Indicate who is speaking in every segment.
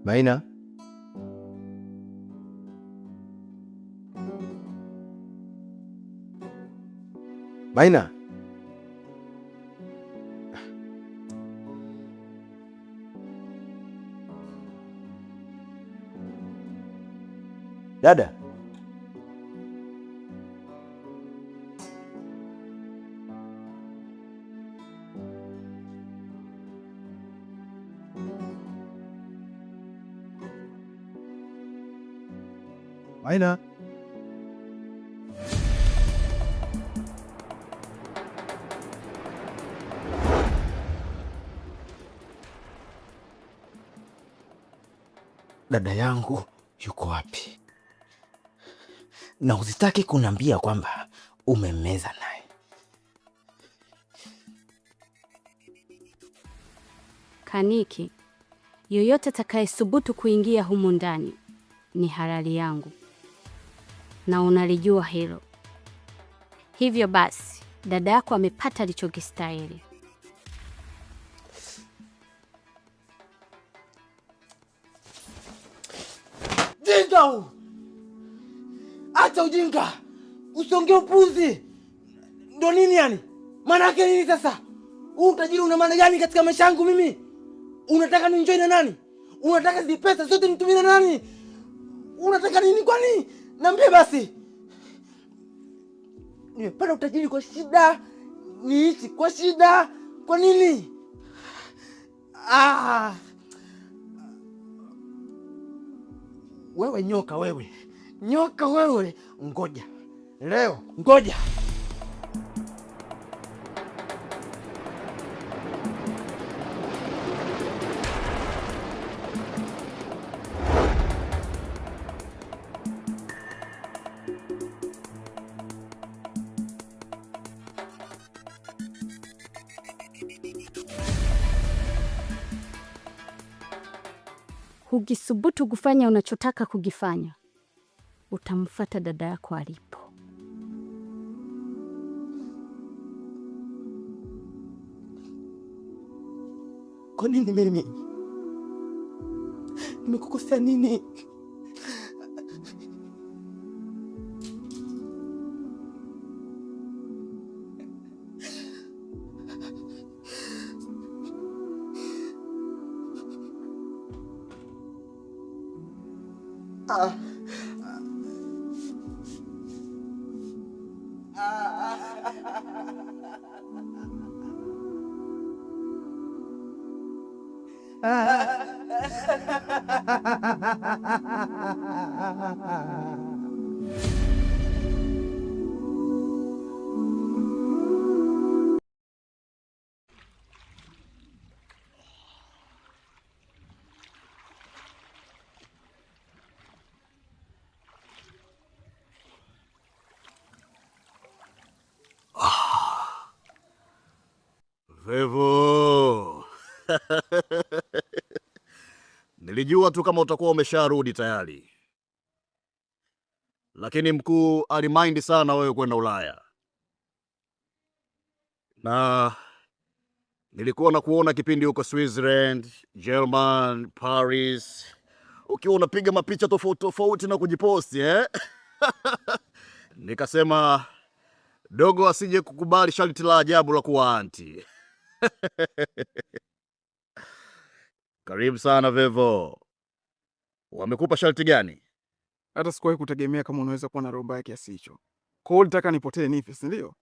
Speaker 1: Maina? Maina? Dada? Maina?
Speaker 2: Dada yangu yuko wapi? Na usitaki kuniambia kwamba umemmeza naye.
Speaker 3: Kaniki, yoyote atakayesubutu kuingia humu ndani ni halali yangu, na unalijua hilo. Hivyo basi, dada yako amepata alichokistahili.
Speaker 2: Jinga! Acha ujinga! Usiongee upuzi! Ndo nini yani? Maana yake nini sasa? Huu utajiri una maana gani katika maisha yangu mimi? Unataka nienjoy na nani? Unataka hizi pesa zote nitumie na nani? Unataka nini kwani? Niambie basi. Nimepata utajiri kwa shida, niishi kwa shida. Kwa nini? Wewe nyoka wewe. Nyoka wewe. Ngoja. Leo, ngoja.
Speaker 3: Ukisubutu kufanya unachotaka kugifanya, utamfuata dada yako alipo.
Speaker 2: Kwa nini mimi? Nimekukosea nini?
Speaker 4: Vevo. Nilijua tu kama utakuwa umesharudi tayari. Lakini mkuu alimind sana wewe kwenda Ulaya. Na nilikuwa na kuona kipindi huko Switzerland, German, Paris. Ukiwa unapiga mapicha tofauti na kujiposti Nikasema dogo asije kukubali sharti la ajabu la kuwa anti. Karibu sana Vevo. Wamekupa sharti gani?
Speaker 5: Hata sikuwahi kutegemea kama unaweza kuwa na roho mbaya kiasi hicho. Kwa hiyo ulitaka nipotee nife, si ndio?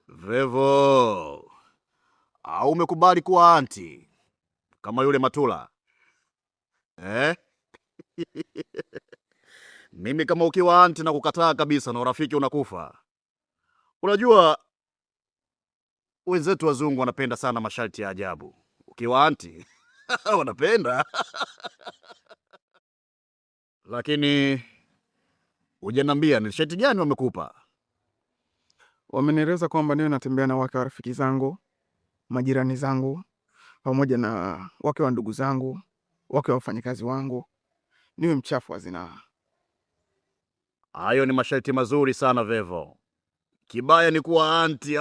Speaker 4: Vevo. Au umekubali kuwa anti kama yule Matula? Mimi kama ukiwa anti na kukataa kabisa na urafiki unakufa. Unajua wenzetu wazungu wanapenda sana masharti ya ajabu. Ukiwa anti wanapenda. Lakini hujaniambia ni sharti gani wamekupa?
Speaker 5: Wamenieleza kwamba niwe natembea na wake wa rafiki zangu, majirani zangu, pamoja na wake wa ndugu zangu, wake wa wafanyakazi wangu, niwe mchafu wa zinaa.
Speaker 4: Hayo ni masharti mazuri sana Vevo. Kibaya ni kuwa anti.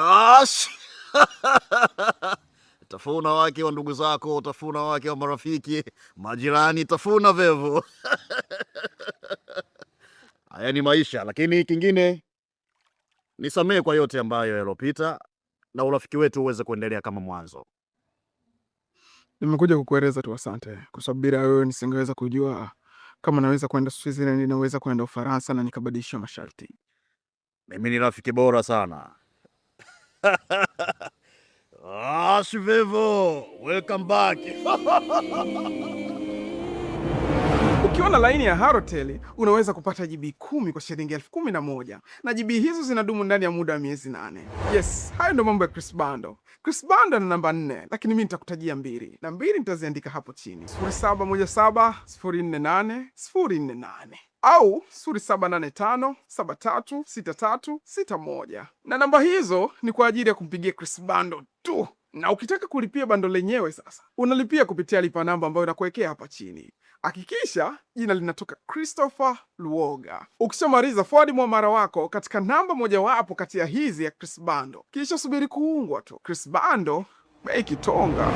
Speaker 4: Tafuna wake wa ndugu zako, tafuna wake wa marafiki, majirani, tafuna vevu. Haya ni maisha, lakini kingine nisamehe kwa yote ambayo yalopita na urafiki wetu uweze kuendelea kama mwanzo.
Speaker 5: Nimekuja kukueleza tu asante, kwa sababu bila wewe nisingeweza kujua kama naweza kwenda Switzerland, naweza kwenda Ufaransa na nikabadilisha masharti.
Speaker 4: Mimi ni rafiki bora sana. Shivevo, welcome back.
Speaker 5: Ukiwa na laini ya Halotel unaweza kupata GB 10 kwa shilingi 11,000 na GB hizo zinadumu ndani ya muda wa miezi 8. Yes, hayo ndo mambo ya Chris Bando. Chris Bando na namba 4, lakini mimi nitakutajia 2. Na 2 nitaziandika hapo chini. 0717048048 au 0785736361. Na namba hizo ni kwa ajili ya kumpigia Chris Bando tu. Na ukitaka kulipia bando lenyewe sasa, unalipia kupitia lipa namba ambayo nakuwekea hapa chini. Hakikisha jina linatoka Christopher Luoga. Ukishamaliza forward muamala wako katika namba mojawapo kati ya hizi ya Chris Bando, kisha subiri kuungwa tu. Chris Bando, bei kitonga.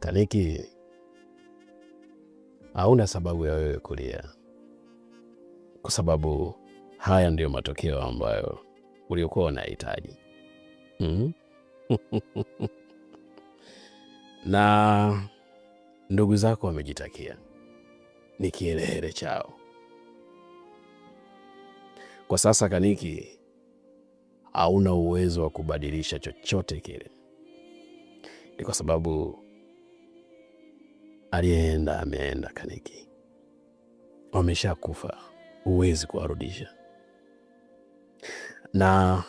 Speaker 6: Kaniki, hauna sababu ya wewe kulia, kwa sababu haya ndiyo matokeo ambayo uliokuwa unahitaji. Na ndugu zako wamejitakia, ni kielele chao. Kwa sasa Kaniki, hauna uwezo wa kubadilisha chochote kile. Ni kwa sababu aliyeenda ameenda Kaniki. Wamesha kufa, huwezi kuwarudisha. Na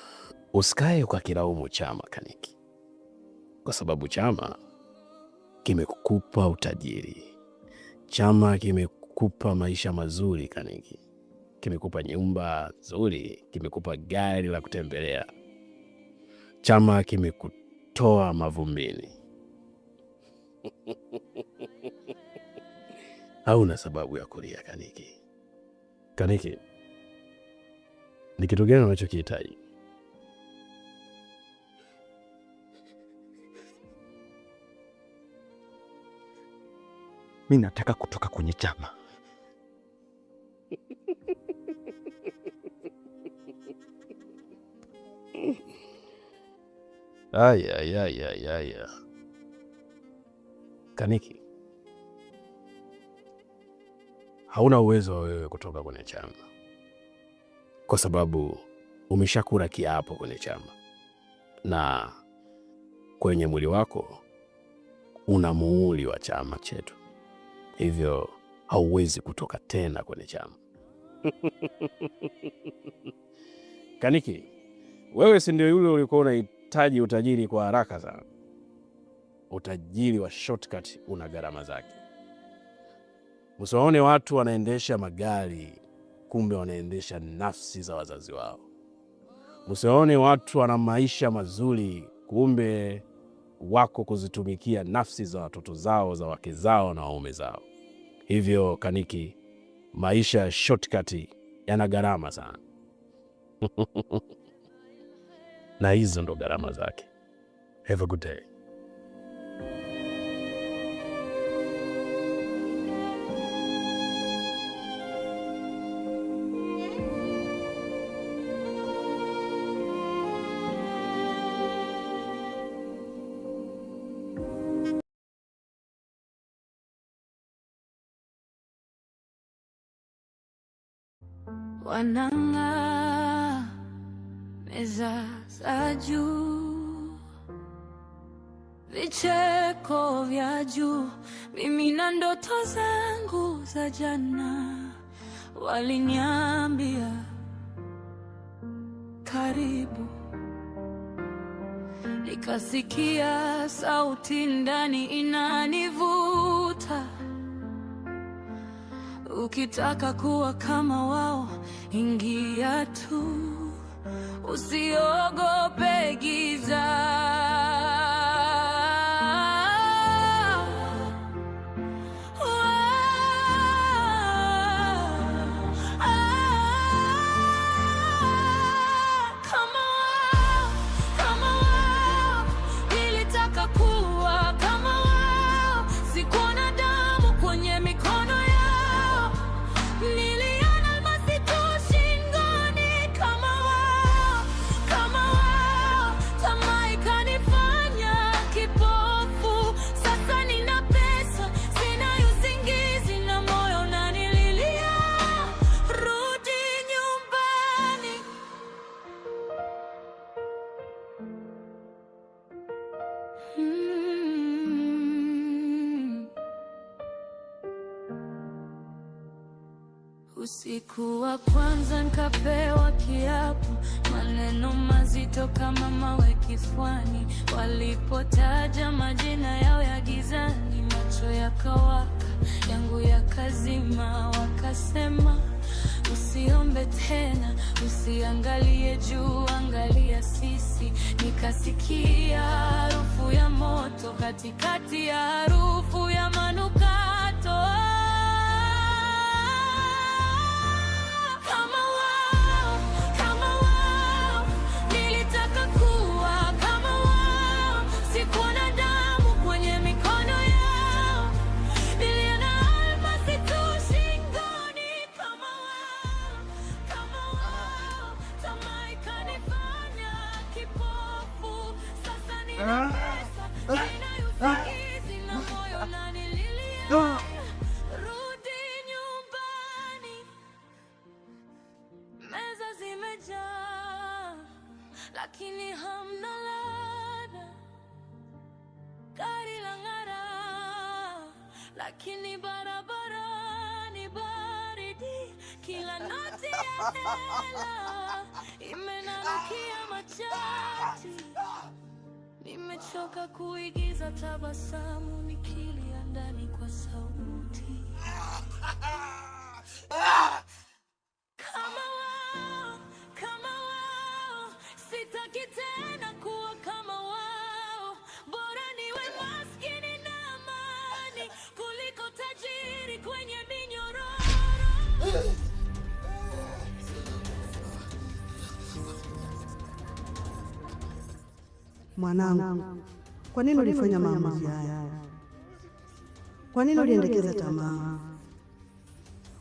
Speaker 6: usikae ukakilaumu chama Kaniki, kwa sababu chama kimekupa utajiri. Chama kimekupa maisha mazuri Kaniki. Kimekupa nyumba nzuri, kimekupa gari la kutembelea. Chama kimekutoa mavumbini. Hauna sababu ya kulia Kaniki. Kaniki, ni kitu gani unachokihitaji?
Speaker 1: Mimi nataka kutoka kwenye chama.
Speaker 6: Aya. Kaniki, hauna uwezo wa wewe kutoka kwenye chama, kwa sababu umeshakula kiapo kwenye chama, na kwenye mwili wako una muhuri wa chama chetu. Hivyo hauwezi kutoka tena kwenye chama. Kaniki, wewe si ndio yule ulikuwa unahitaji utajiri kwa haraka sana? Utajiri wa shortcut una gharama zake. Msiwaone watu wanaendesha magari, kumbe wanaendesha nafsi za wazazi wao. Msiwaone watu wana maisha mazuri, kumbe wako kuzitumikia nafsi za watoto zao, za wake zao na waume zao. Hivyo Kaniki, maisha ya shortcut yana gharama sana. Na hizo ndo gharama zake. Have a good day.
Speaker 7: Wanang'aa meza za juu, vicheko vya juu, mimi na ndoto zangu za jana. Waliniambia karibu, nikasikia sauti ndani inanivuta. Ukitaka kuwa kama wao, ingia tu, usiogope giza. Usiku wa kwanza nikapewa kiapo, maneno mazito kama mawe kifuani. Walipotaja majina yao ya gizani, macho yakawaka, yangu yakazima. Wakasema usiombe tena, usiangalie juu, angalia sisi. Nikasikia harufu ya moto katikati ya harufu ya manukato. Rudi nyumbani, meza zimejaa, lakini hamna ladha. Gari lang'ara, lakini barabarani baridi. Kila noti ya hela imenanukia machati. Nimechoka kuigiza tabasamu, nikilia ndani kwa sauti. Kama wao, sitaki tena kuwa kama wao. Bora niwe maskini na amani, kuliko tajiri kwenye minyororo.
Speaker 8: Mwanangu, kwa nini ulifanya maamuzi haya? Kwa nini uliendekeza tamaa?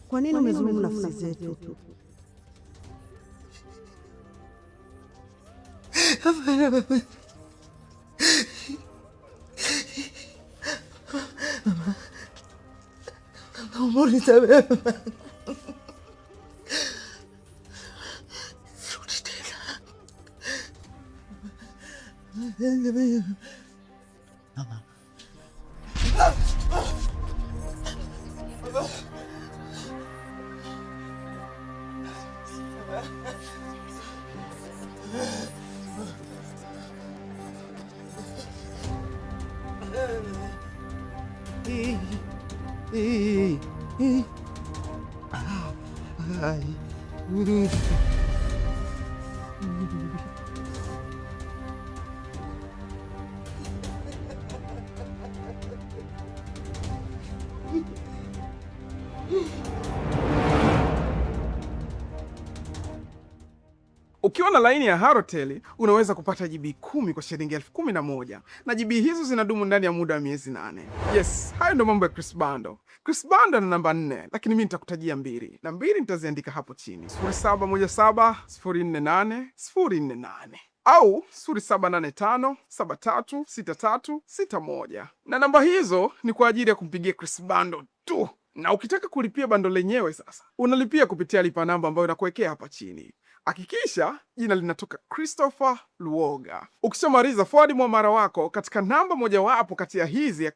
Speaker 8: Kwa nini umezulumu nafsi zetu?
Speaker 5: Ukiwa na laini ya Halotel unaweza kupata GB 10 kwa shilingi 11,000 na GB hizo zinadumu ndani ya muda wa miezi 8. Yes, hayo ndo mambo ya Chris Bundle. Chris Bundle na namba 4, lakini mimi nitakutajia 2. Na 2 nitaziandika hapo chini. 0717048048 au 0785736361. Na namba hizo ni kwa ajili ya kumpigia Chris Bundle tu. Na ukitaka kulipia bando lenyewe sasa, unalipia kupitia lipa namba ambayo nakuwekea hapa chini. Hakikisha jina linatoka Christopher Luoga. Ukishamaliza forward muamala wako katika namba mojawapo kati ya hizi ya